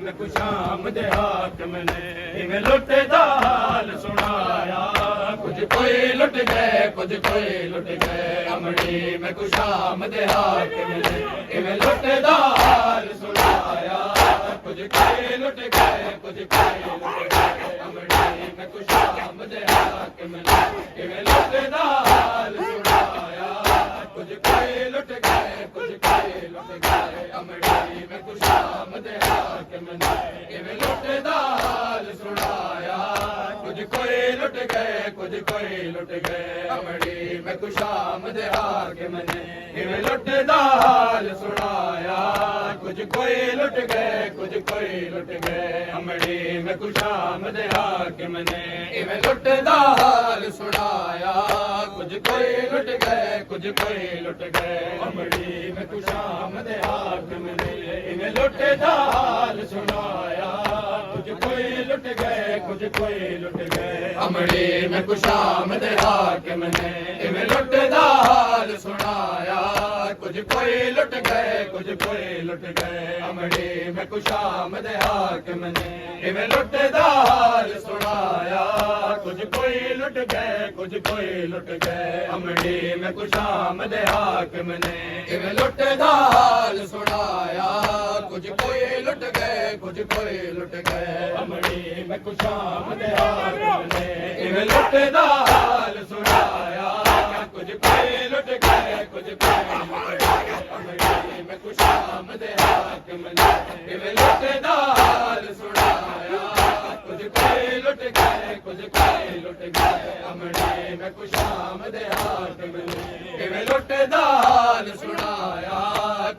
मैं कुछ शाम दे हाकिम ने इवें लुटे दा हाल सुनाया। कुछ कोई लुट गए कुछ कोई लुट गए अमड़ी में कुछ शाम दे हाकिम ने इवें लुटे दा हाल सुनाया। कुछ कोई लुट गए कुछ कोई लुट गए अमड़ी में कुछ शाम दे हाकिम ने इवें लुटे दा हाल सुनाया। कुछ कोई लुट गए कुछ कोई लुट गए अमड़ी में कुछ शाम दे हाकिम ने इवें लुटे दा हाल सुनाया। कुछ कोई लुट गए कुछ कोई लुट गए अमड़ी में कुछ शाम दे हाकिम ने इवें लुटे दा हाल सुनाया। कुछ कोई लुट गए कुछ कोई लुट गए अमड़ी में कुछ शाम दे हाकिम ने इवें लुटे दा हाल सुनाया। कुछ कोई लुट गए कुछ कोई लुट गए अमड़ी में कुछ शाम दे हाकिम ने इवें लुटे दा हाल सुनाया। कुछ कोई लुट गए कुछ कोई लुट गए अमड़ी में कुछ शाम दे हाकिम ने इवें लुटे दा हाल सुनाया। कुछ कोई लुट गए कुछ कोई लुट गए अमड़ी में कुछ शाम दे हाकिम ने इवें लुटे दा हाल सुनाया। कुछ कोई लुट गए कुछ कोई लुट गए अमड़ी में कुछ शाम दे हाकिम ने इवें लुटे दा हाल सुनाया। कुछ कोई लुट गए कुछ कोई लुट गए अमड़ी में कुछ शाम दे हाकिम ने इवें लुटे दा हाल सुनाया। कुछ कोई लुट गए कुछ कोई लुट गए अमड़ी में कुछ शाम दे हाकिम ने इवें लुटे दा हाल सुनाया। कुछ कोई लुट गए कुछ कोई लुट गए अमड़ी में कुछ शाम दे हाकिम ने इवें लुटे दा हाल सुनाया।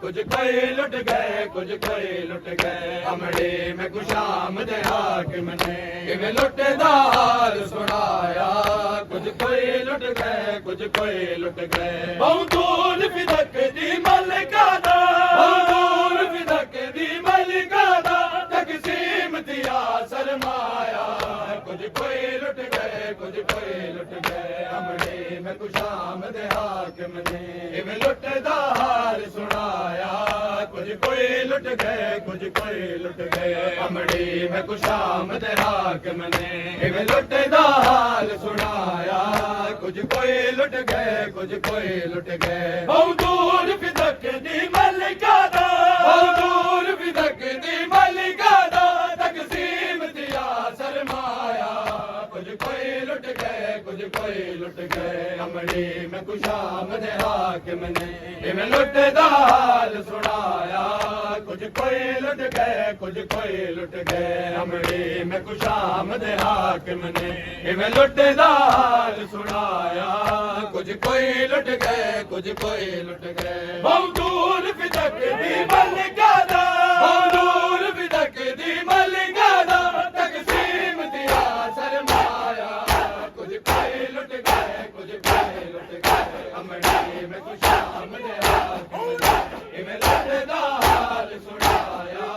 कुछ कोई लुट गए कुछ कोई लुट गए अमड़ी में कुछ शाम दे हाकिम ने इवें लुटे दा हाल सुनाया। कुछ कोई लुट गए कुछ कोई लुट गए बहुत दूर फिदक दी मलिका दा बहुत दूर फिदक दी मलिका दा तकसीम दिया सरमाया। कुछ कोई लुट गए कुछ कोई लुट गए अमड़ी में कुछ शाम दे हाकिम ने इवें लुटे दा हाल सुनाया। कुछ कोई लुट गए कुछ कोई लुट गए अमड़ी में कुछ शाम दे हाकिम ने इवें लुटे दा हाल सुनाया। कुछ कोई लुट गए कुछ कोई लुट गए बहुत दूर फिदक दी मलिका दा बहुत दूर फिदक दी मलिका दा तकसीम दिया सरमाया। कुछ कोई लुट गए कुछ कोई लुट गए अमड़ी में कुछ शाम दे हाकिम ने इवें लुटे दा हाल सुनाया। कुछ कोई लुट गए कुछ कोई लुट गए अमड़ी में कुछ शाम दे हाकिम ने इवें लुटे दा हाल सुनाया। कुछ कोई लुट गए कुछ कोई लुट गए बहुत दूर फिदक दी मलिका दा बहुत दूर फिदक दी मलिका दा तकसीम दिया सरमाया। कुछ कोई लुट गए कुछ कोई लुट गए अमड़ी में कुछ शाम दे हाकिम ने इवें लुटे दा हाल सुनाया।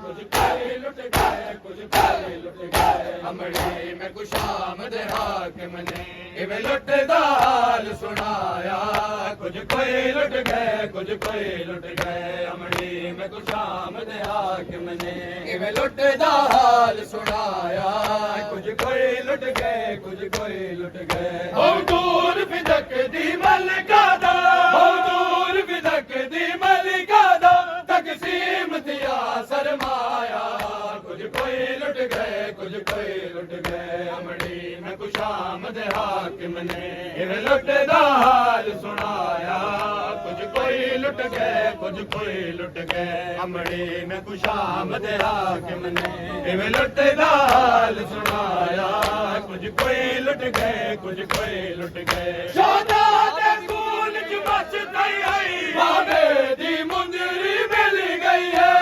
कुछ कोई लुट गए कुछ कोई लुट गए अमड़ी में कुछ शाम दे हाकिम ने इवें लुटे दा हाल सुनाया। कुछ कोई लुट गए कुछ कोई लुट गए अमड़ी में कुछ शाम दे हाकिम ने इवें लुटे दा हाल सुनाया। कुछ कोई लुट गए कुछ कोई लुट गए बहुत दूर फिदक दी मलिका दा बहुत दूर फिदक दी मलिका दा तकसीम दिया सरमाया। कुछ कोई लुट गए कुछ कोई लुट गए अमड़ी में कुछ शाम दे हाकिम ने इवें लुटे दा हाल सुनाया। कुछ कोई लुट गए कुछ कोई लुट गए अमड़ी में कुछ शाम दे हाकिम ने इवें लुटे दा हाल सुनाया। कुछ कोई लुट गए कुछ कोई लुट गए शोधा दे खून च बच गई है बाबे दी मुंदरी मिल गई है।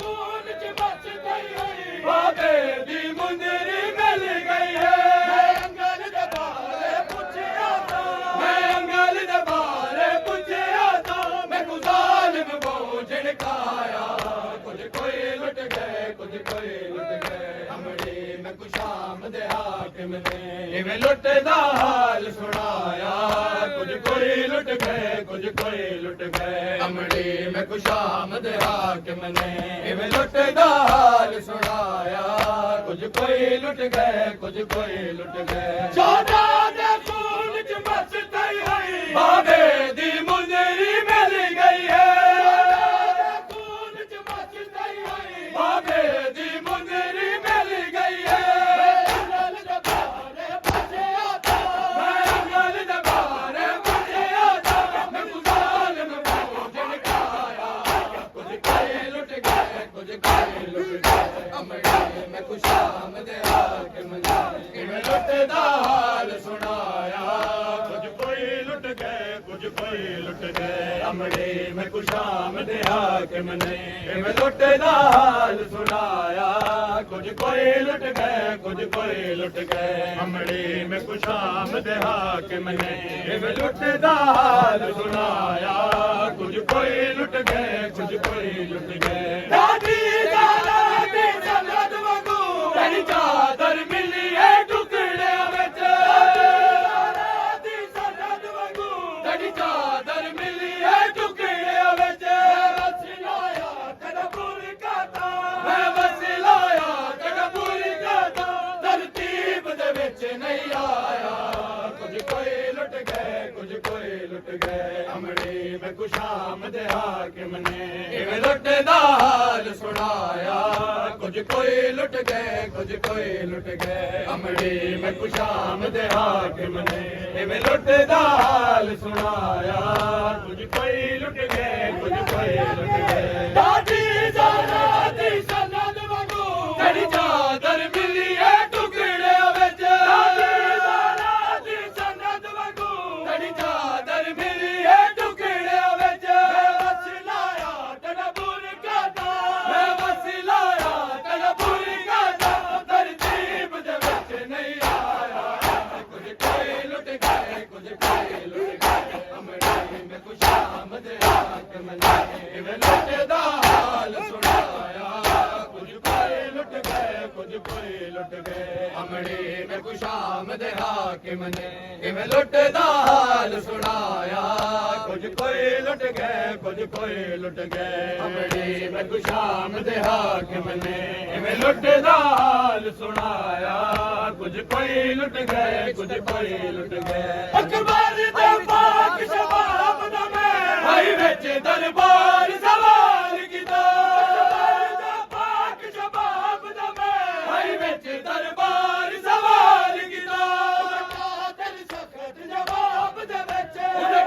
खून च बच गई है बाबे दी मुंदरी मिल गई है। मैं अंगल दे बारे पूछया था मैं अंगल दे बारे पूछया था मैं को जालिम बहु झिड़काया। कुछ कोई लुट गए कुछ कोई लुट गए अमड़ी में कुछ शाम ਦੇ ਹਾਕਮ ਨੇ ਇਵੇਂ ਲੁੱਟੇ ਦਾ ਹਾਲ ਸੁਣਾਇਆ ਕੁਝ ਕੋਈ ਲੁੱਟ ਗਏ ਕੁਝ ਕੋਈ ਲੁੱਟ ਗਏ ਅਮੜੀ ਮੈਂ ਕੁਸ਼ਾਮ ਦੇ ਹਾਕਮ ਨੇ ਇਵੇਂ ਲੁੱਟੇ ਦਾ ਹਾਲ ਸੁਣਾਇਆ ਕੁਝ ਕੋਈ ਲੁੱਟ ਗਏ ਕੁਝ ਕੋਈ ਲੁੱਟ ਗਏ ਸੋਨਾ ਦੇ ਖੂਨ ਚ ਮਸਤਾਈ ਹੋਈ ਬਾਬੇ ਦੀ ਮੁੰਦਰੀ ਮਿਲ ਗਈ ਹੈ ਬਾਬੇ ਦੀ ਮੁੰਦਰੀ ਮਿਲ ਗਈ ਹੈ ਅੰਗਲ ਦੇ ਬਾਰੇ ਪੁੱਛਿਆ ਤਾਂ ਮੈਂ ਅੰਗਲ ਦੇ ਬਾਰੇ ਪੁੱਛਿਆ ਤਾਂ ਮੈਂ ਗੁਜ਼ਾਲ ਮੈਂ ਭੋਜਨ ਖਾਇਆ ਕੁਝ ਕੋਈ ਲੁੱਟ ਗਏ ਕੁਝ ਕੋਈ ਲੁੱਟ ਗਏ ਅਮੜੀ ਮੈਂ ਕੁਸ਼ਾਮ ਦੇ ਹਾਕਮ ਨੇ ਕਿਵੇਂ ਲੁੱਟੇ ਦਾ ਹਾਲ ਸੁਣਾਇਆ ਕੁਝ ਕੋਈ ਲੁੱਟ ਗਏ ਕੁਝ ਕੋਈ ਲੁੱਟ ਗਏ ਅਮੜੀ ਮੈਂ ਕੁਸ਼ਾਮ ਦੇ ਹਾਕਮ ਨੇ ਕਿਵੇਂ ਲੁੱਟੇ ਦਾ ਹਾਲ ਸੁਣਾਇਆ ਕੁਝ ਕੋਈ ਲੁੱਟ ਗਏ ਕੁਝ ਕੋਈ ਲੁੱਟ ਗਏ ਅਮੜੀ ਮੈਂ ਕੁਸ਼ਾਮ ਦੇ ਹਾਕਮ ਨੇ ਕਿਵੇਂ ਲੁੱਟੇ ਦਾ ਹਾਲ ਸੁਣਾਇਆ ਕੁਝ ਕੋਈ ਲੁੱਟ ਗਏ ਕੁਝ ਕੋਈ ਲੁੱਟ ਗਏ ਦਾਦੀ ਦਾਦਾ ਦੀ ਸੰਗਤ ਵਾਂਗੂ ਤੇਰੀ ਚਾਦਰ ਮਿਲੀ ਏ ਟੁਕੜਿਆਂ ਵਿੱਚ ਦਾਦਾ ਦੀ ਸੰਗਤ ਵਾਂਗੂ ਤੇਰੀ ਚਾਦਰ ਮਿਲੀ ਏ ਟੁਕੜਿਆਂ ਵਿੱਚ ਵਸਿਲਾਇਆ ਤੜਪੁਰ ਕਾਤਾ ਮੈਂ ਵਸਿਲਾਇਆ ਤੜਪੁਰ ਕਾਤਾ ਤਰਤੀਬ ਦੇ ਵਿੱਚ ਨਹੀਂ ਆਇਆ ਕੁਝ ਕੋਈ ਲੁੱਟ ਗਏ ਕੁਝ ਕੋਈ ਲੁੱਟ ਗਏ ਅਮੜੀ ਮੈਂ ਕੁਸ਼ਾਮ ਦੇ ਹਾਕਮ ਨੇ ਇਵੇਂ ਲੁੱਟੇ ਦਾ ਹਾਲ ਸੁਣਾਇਆ ਕੁਝ ਕੋਈ ਲੁੱਟ ਗਏ ਕੁਝ ਕੋਈ ਲੁੱਟ ਗਏ ਅਮੜੀ ਮੈਂ ਕੁਸ਼ਾਮ ਦੇ ਹਾਕਮ ਨੇ ਇਵੇਂ ਲੁੱਟੇ ਦਾ ਹਾਲ ਸੁਣਾਇਆ ਕੁਝ ਕੋਈ ਲੁੱਟ ਗਏ ਕੁਝ ਕੋਈ ਲੁੱਟ ਗਏ ਦਾਦੀ ਜ਼ਾਰਾ ਦੀ ਸਨਦ ਵਾਂਗੂ ਤੇਰੀ ਚਾਦਰ ਮਿਲੀ ਏ ਟੁਕੜਿਆਂ ਵਿੱਚ ਦਾਦੀ ਜ਼ਾਰਾ ਦੀ ਸਨਦ ਵਾਂਗੂ ਤੇਰੀ ਚਾਦਰ ਮਿਲੀ ਏ ਟੁਕੜਿਆਂ ਵਿੱਚ ਮੈਂ ਵਸਿਲਾਇਆ ਤੜਪੁਰ ਕਾਤਾ ਮੈਂ ਵਸਿਲਾਇਆ ਤੜਪੁਰ ਕਾਤਾ ਤਰਤੀਬ ਦੇ ਵਿੱਚ ਨਹੀਂ ਆਇਆ ਕੁਝ ਕੋਈ ਲੁੱਟ ਗਏ ਕੁਝ ਕੋਈ ਲੁੱਟ ਗਏ ਅਮੜੀ ਮੈਂ ਕੁਸ਼ਾਮ ਦੇ ਹਾਕਮ ਨੇ ਇਵੇਂ ਲੁੱਟੇ ਦਾ ਹਾਲ ਸੁਣਾਇਆ ਕੁਝ ਕੋਈ ਲੁੱਟ ਗਏ ਕੁਝ ਕੋਈ ਲੁੱਟ ਗਏ ਅਮੜੀ ਮੈਂ ਕੁਸ਼ਾਮ ਦੇ ਹਾਕਮ ਨੇ ਇਵੇਂ ਲੁੱਟੇ ਦਾ ਹਾਲ ਸੁਣਾਇਆ ਕੁਝ ਕੋਈ ਲੁੱਟ ਗਏ ਕੁਝ ਕੋਈ ਲੁੱਟ ਗਏ ਅਮੜੀ ਮੈਂ ਕੁਸ਼ਾਮ ਦੇ ਹਾਕਮ ਨੇ ਇਵੇਂ ਲੁੱਟੇ ਦਾ ਹਾਲ ਸੁਣਾਇਆ ਕੁਝ ਕੋਈ ਲੁੱਟ ਗਏ ਕੁਝ ਕੋਈ ਲੁੱਟ ਗਏ ਅਕਬਰ ਦੇ ਪਾਕ ਸ਼ਬਾਬ ਦਾ ਮੈਂ ਭਾਈ ਵਿੱਚ ਦਰਬਾਰ ਸਵਾਲ ਕੀਤਾ ਅਕਬਰ ਦੇ ਪਾਕ ਸ਼ਬਾਬ ਦਾ ਮੈਂ ਭਾਈ ਵਿੱਚ ਦਰਬਾਰ ਸਵਾਲ ਕੀਤਾ ਕਾਤਲ ਸਖਤ ਜਵਾਬ ਦੇ ਵਿੱਚ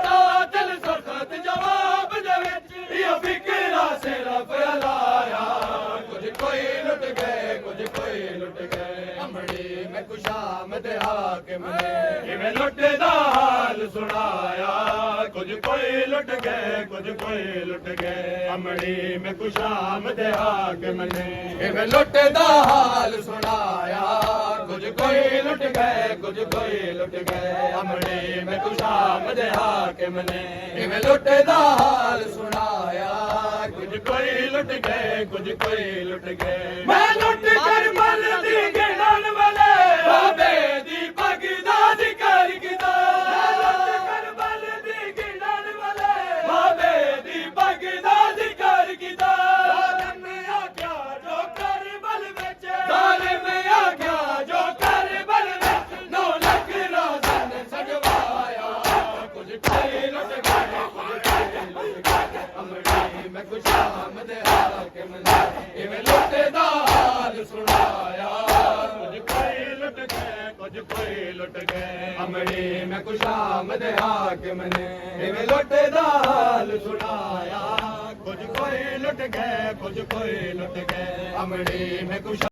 ਕਾਤਲ ਸਖਤ ਜਵਾਬ ਦੇ ਵਿੱਚ ਇਹ ਫਿਕਰਾ ਸਿਰਫ ਲਾਇਆ ਕੁਝ ਕੋਈ ਲੁੱਟ ਗਏ ਕੁਝ ਕੋਈ ਲੁੱਟ ਗਏ ਅਮੜੀ ਮੈਂ ਕੁਸ਼ਾਮ ਦੇ ਹਾਕਮ ਨੇ ਇਵੇਂ ਲੁੱਟੇ ਦਾ ਹਾਲ ਸੁਣਾਇਆ ਕੁਝ ਕੋਈ ਲੁੱਟ ਗਏ ਕੁਝ ਕੋਈ ਲੁੱਟ ਗਏ ਅਮੜੀ ਮੈਂ ਕੁਸ਼ਾਮ ਦੇ ਹਾਕਮ ਨੇ ਇਵੇਂ ਲੁੱਟੇ ਦਾ ਹਾਲ ਸੁਣਾਇਆ ਕੁਝ ਕੋਈ ਲੁੱਟ ਗਏ ਕੁਝ ਕੋਈ ਲੁੱਟ ਗਏ ਅਮੜੀ ਮੈਂ ਕੁਸ਼ਾਮ ਦੇ ਹਾਕਮ ਨੇ ਇਵੇਂ ਲੁੱਟੇ ਦਾ ਹਾਲ ਸੁਣਾਇਆ ਕੁਝ ਕੋਈ ਲੁੱਟ ਗਏ ਕੁਝ ਕੋਈ ਲੁੱਟ ਗਏ ਮੈਂ ਲੁੱਟ ਕਰ ਮਨ ਦੀ ਗਿਣਨ ਵਾਲੇ ਬਾਬੇ ਦੀ ਪੱਗ ਦਾ ਜ਼ਿਕਰ ਕੀਤਾ ਮੈਂ ਲੁੱਟ ਕਰ ਮਨ ਦੀ ਗਿਣਨ ਵਾਲੇ ਬਾਬੇ ਦੀ ਪੱਗ ਦਾ ਜ਼ਿਕਰ ਕੀਤਾ ਜ਼ਾਲਿਮ ਆ ਗਿਆ ਜੋ ਕਰਬਲ ਵਿੱਚ ਜ਼ਾਲਿਮ ਆ ਗਿਆ ਜੋ ਕਰਬਲ ਵਿੱਚ 9 ਲੱਖ ਰੋਜ਼ਨ ਸਜਵਾਇਆ ਕੁਝ ਕੋਈ ਲੁੱਟ ਗਏ ਕੁਝ ਕੋਈ ਲੁੱਟ ਗਏ ਅਮੜੀ ਮੈਂ ਕੁਸ਼ਾਮ ਦੇ ਹਾਕਮ ਨੇ ਇਵੇਂ ਲੁੱਟੇ ਦਾ ਹਾਲ ਸੁਣਾਇਆ ਕੁਝ ਕੋਈ ਲੁੱਟ ਗਏ ਕੁਝ ਕੋਈ ਲੁੱਟ ਗਏ ਅਮੜੀ ਮੈਂ ਕੁਸ਼ਾਮ ਦੇ ਹਾਕਮ ਨੇ ਇਵੇਂ ਲੁੱਟੇ ਦਾ ਹਾਲ ਸੁਣਾਇਆ ਕੁਝ ਕੋਈ ਲੁੱਟ ਗਏ ਕੁਝ ਕੋਈ ਲੁੱਟ ਗਏ ਅਮੜੀ ਮੈਂ ਕੁਸ਼